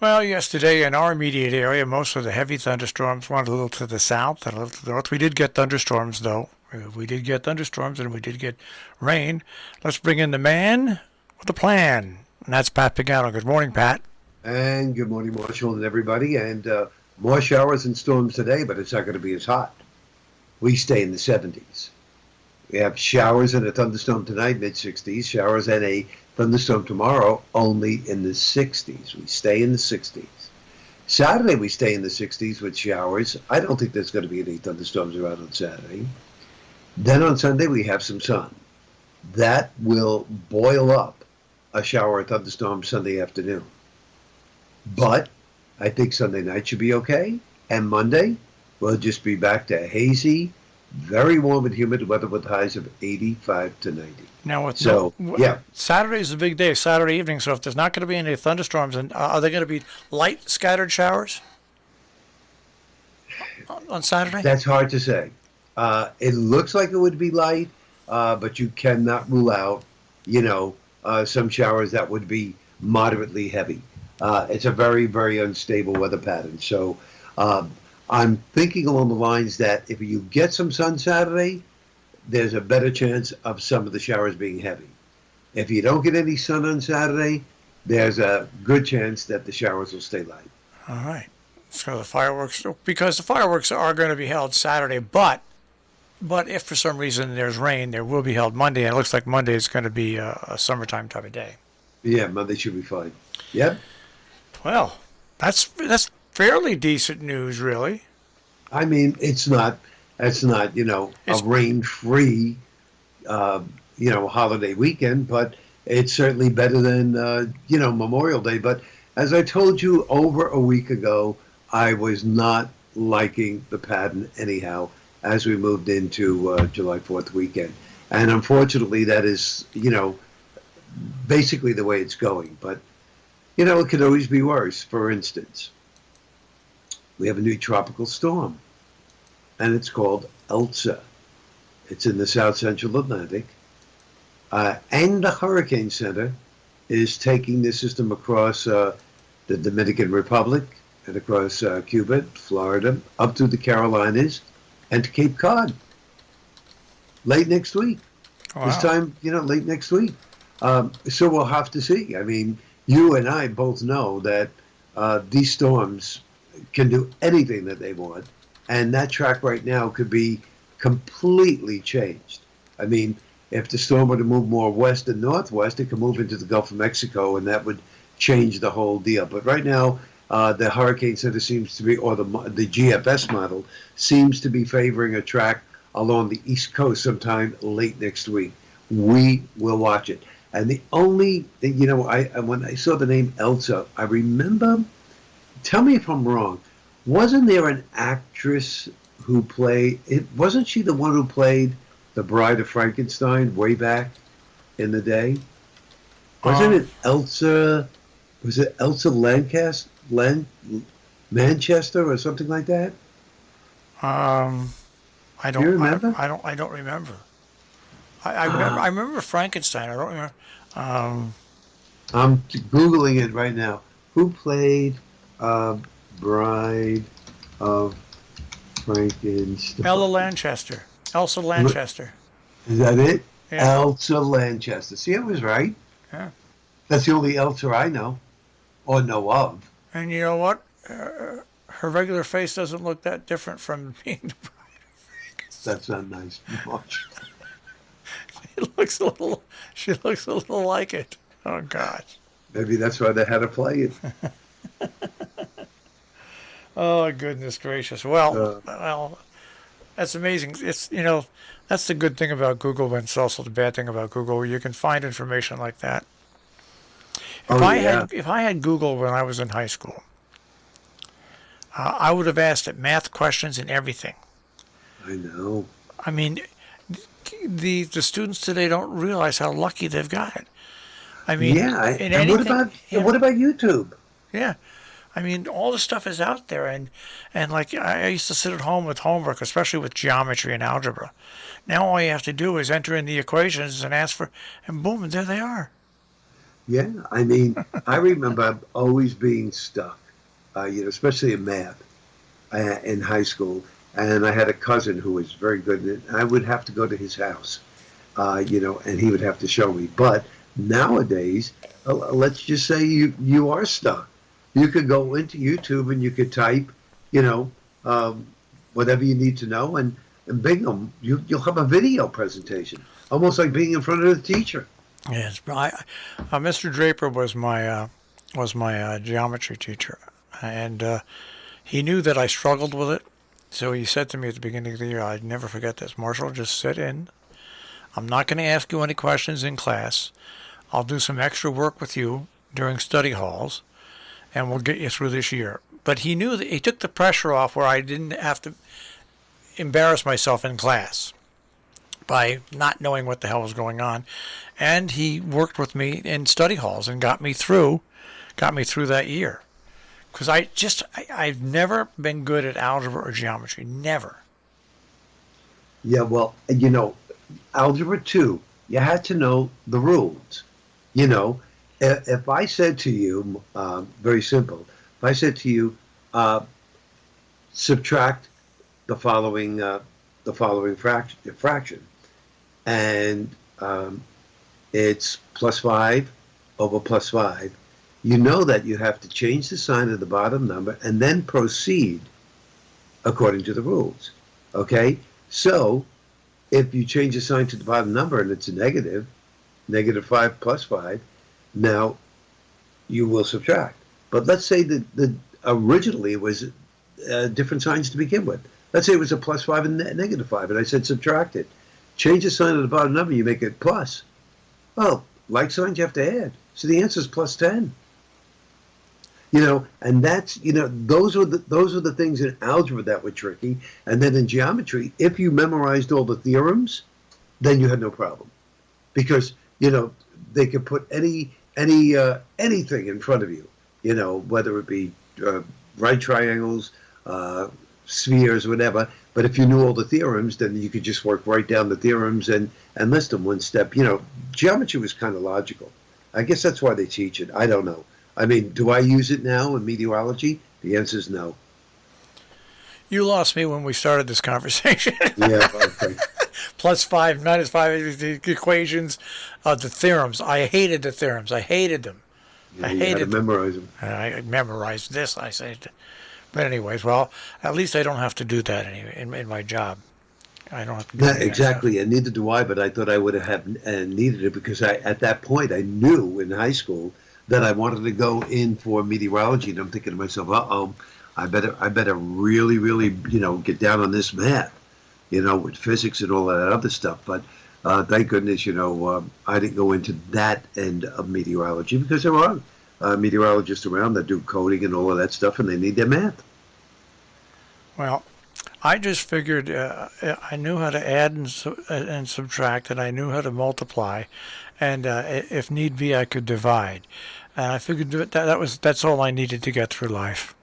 Well, yesterday in our immediate area, most of the heavy thunderstorms went a little to the south and a little to the north. We did get thunderstorms, though. We did get thunderstorms and we did get rain. Let's bring in the man with a plan, and that's Pat Pagano. Good morning, Pat. And good morning, Marshall and everybody. And more showers and storms today, but it's not going to be as hot. We stay in the 70s. We have showers and a thunderstorm tonight, mid 60s. Showers and a thunderstorm tomorrow, only in the 60s. We stay in the 60s. Saturday, we stay in the 60s with showers. I don't think there's going to be any thunderstorms around on Saturday. Then on Sunday, we have some sun. That will boil up a shower or thunderstorm Sunday afternoon. But I think Sunday night should be okay. And Monday, we'll just be back to hazy, very warm and humid weather with highs of 85 to 90. Now, Yeah. Saturday's a big day, Saturday evening. So if there's not going to be any thunderstorms, and are there going to be light scattered showers on Saturday? That's hard to say. It looks like it would be light, but you cannot rule out, some showers that would be moderately heavy. It's a very, very unstable weather pattern. So I'm thinking along the lines that if you get some sun Saturday, there's a better chance of some of the showers being heavy. If you don't get any sun on Saturday, there's a good chance that the showers will stay light. All right. So because the fireworks are going to be held Saturday, but if for some reason there's rain, there will be held Monday. And it looks like Monday is going to be a summertime type of day. Yeah, Monday should be fine. Yep. Well, that's fairly decent news, really. I mean, it's not a rain-free, holiday weekend, but it's certainly better than, Memorial Day. But as I told you over a week ago, I was not liking the pattern anyhow as we moved into July 4th weekend. And unfortunately, that is, basically the way it's going. But, it could always be worse. For instance, we have a new tropical storm, and it's called Elsa. It's in the south central Atlantic. And the Hurricane Center is taking the system across the Dominican Republic and across Cuba, Florida, up through the Carolinas, and to Cape Cod late next week. Wow. This time, late next week. So we'll have to see. I mean, you and I both know that these storms can do anything that they want, and that track right now could be completely changed. I mean, if the storm were to move more west and northwest, it could move into the Gulf of Mexico, and that would change the whole deal. But right now, the Hurricane Center seems to be, or the GFS model, seems to be favoring a track along the East Coast sometime late next week. We will watch it. And the only thing, when I saw the name Elsa, I remember, tell me if I'm wrong, wasn't there an actress who wasn't she the one who played the Bride of Frankenstein way back in the day? Wasn't it Elsa, was it Elsa Manchester or something like that? I don't. Do you remember? I don't remember. I remember Frankenstein. I don't remember. I'm Googling it right now. Who played Bride of Frankenstein? Elsa Lanchester. Is that it? Yeah. Elsa Lanchester. See, I was right. Yeah. That's the only Elsa I know or know of. And you know what? Her regular face doesn't look that different from being the bride of Frankenstein. That's not nice much. She looks a little like it. Oh gosh. Maybe that's why they had to play it. Oh goodness gracious. Well, that's amazing. It's that's the good thing about Google, and it's also the bad thing about Google, where you can find information like that. If I had Google when I was in high school, I would have asked it math questions and everything. I know. I mean, the students today don't realize how lucky they've got it. I mean, and what about YouTube? Yeah, I mean, all the stuff is out there, and like I used to sit at home with homework, especially with geometry and algebra. Now all you have to do is enter in the equations and ask for, and boom, and there they are. Yeah, I mean, I remember always being stuck, especially in math in high school. And I had a cousin who was very good at it. And I would have to go to his house, and he would have to show me. But nowadays, let's just say you are stuck. You could go into YouTube and you could type, you know, um, whatever you need to know, and bingo, you'll have a video presentation, almost like being in front of the teacher. Yes, Mr. Draper was my geometry teacher, and he knew that I struggled with it. So he said to me at the beginning of the year, I'd never forget this, Marshall, just sit in. I'm not going to ask you any questions in class. I'll do some extra work with you during study halls, and we'll get you through this year. But he knew that he took the pressure off where I didn't have to embarrass myself in class by not knowing what the hell was going on. And he worked with me in study halls and got me through that year. Because I've never been good at algebra or geometry. Never. Yeah, well, Algebra 2, you had to know the rules. You know, if I said to you, very simple, if I said to you, subtract the following fraction, and it's plus 5 over plus 5, you know that you have to change the sign of the bottom number and then proceed according to the rules. Okay? So, if you change the sign to the bottom number and it's a negative, negative 5 plus 5, now you will subtract. But let's say that originally it was different signs to begin with. Let's say it was a plus 5 and negative 5, and I said subtract it. Change the sign of the bottom number, you make it plus. Well, like signs you have to add. So the answer is plus 10. And that's, those are the things in algebra that were tricky. And then in geometry, if you memorized all the theorems, then you had no problem. Because, they could put anything in front of you, whether it be right triangles, spheres, whatever. But if you knew all the theorems, then you could just work right down the theorems and list them one step. Geometry was kind of logical. I guess that's why they teach it. I don't know. I mean, do I use it now in meteorology? The answer is no. You lost me when we started this conversation. Yeah, okay. Plus 5, minus 5, the equations, the theorems. I hated the theorems. I hated them. Yeah, I you had to hated them. memorize them. I memorized this, I said. But anyways, well, at least I don't have to do that in my job. I don't have to do Yeah, that exactly, and neither do I. But I thought I would have needed it because at that point I knew in high school that I wanted to go in for meteorology, and I'm thinking to myself, I better really, really, get down on this math, with physics and all that other stuff. But thank goodness, I didn't go into that end of meteorology because there are meteorologists around that do coding and all of that stuff, and they need their math. Well, I just figured I knew how to add and subtract, and I knew how to multiply, and if need be, I could divide. And I figured that's all I needed to get through life: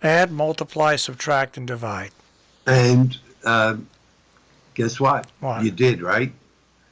add, multiply, subtract, and divide. And guess what? What? You did, right?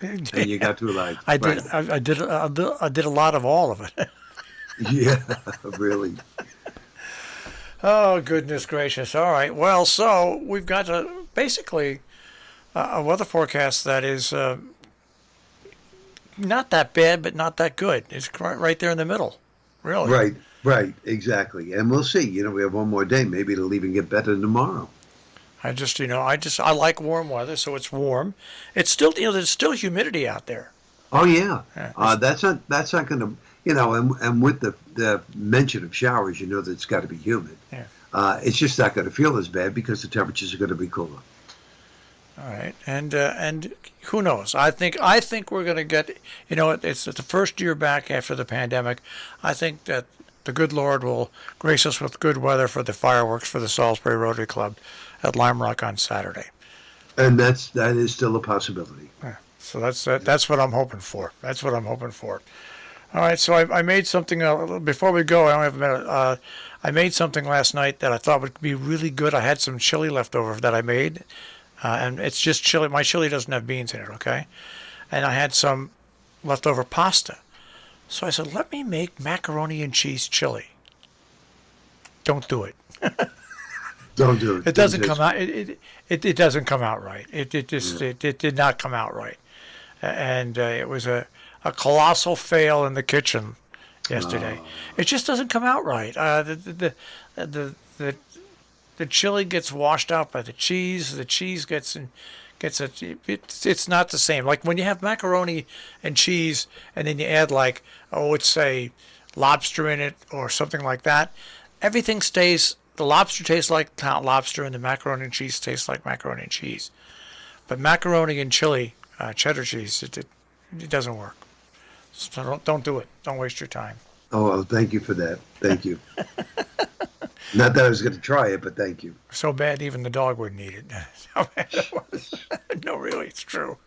And you got through life. I did. Right. I did a lot of all of it. Yeah, really. Oh, goodness gracious. All right. Well, so we've got basically a weather forecast that is not that bad, but not that good. It's right there in the middle, really. Right, exactly. And we'll see. We have one more day. Maybe it'll even get better tomorrow. I like warm weather, so it's warm. It's still, there's still humidity out there. Oh yeah, Yeah, that's not going to, and with the mention of showers, that it's got to be humid. yeah. It's just not going to feel as bad because the temperatures are going to be cooler. All right, and who knows? I think we're going to get. It's the first year back after the pandemic. I think that the good Lord will grace us with good weather for the fireworks for the Salisbury Rotary Club at Lime Rock on Saturday. And that is still a possibility. Yeah. So that's what I'm hoping for. That's what I'm hoping for. All right, so I made something before we go. I only have a minute. I made something last night that I thought would be really good. I had some chili left over that I made, and it's just chili. My chili doesn't have beans in it, okay? And I had some leftover pasta. So I said, let me make macaroni and cheese chili. Don't do it. Don't do it. It Don't doesn't taste come out. It doesn't come out right. It just Yeah. it did not come out right, and it was a colossal fail in the kitchen yesterday. Oh, It just doesn't come out right. The chili gets washed out by the cheese. The cheese gets a. It's not the same. Like when you have macaroni and cheese, and then you add like, oh, let's say lobster in it or something like that. Everything stays. The lobster tastes like lobster, and the macaroni and cheese tastes like macaroni and cheese. But macaroni and chili, cheddar cheese, it doesn't work. So don't do it. Don't waste your time. oh, well, thank you for that. Thank you. Not that I was going to try it, but thank you. So bad even the dog wouldn't eat it. So bad it was. No, really, it's true.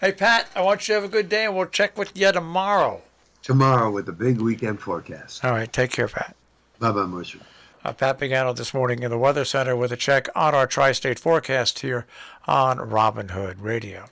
Hey, Pat, I want you to have a good day, and we'll check with you tomorrow. Tomorrow with the big weekend forecast. All right, take care, Pat. Bye-bye, Moisture. Pat Pagano this morning in the Weather Center with a check on our tri-state forecast here on Robin Hood Radio.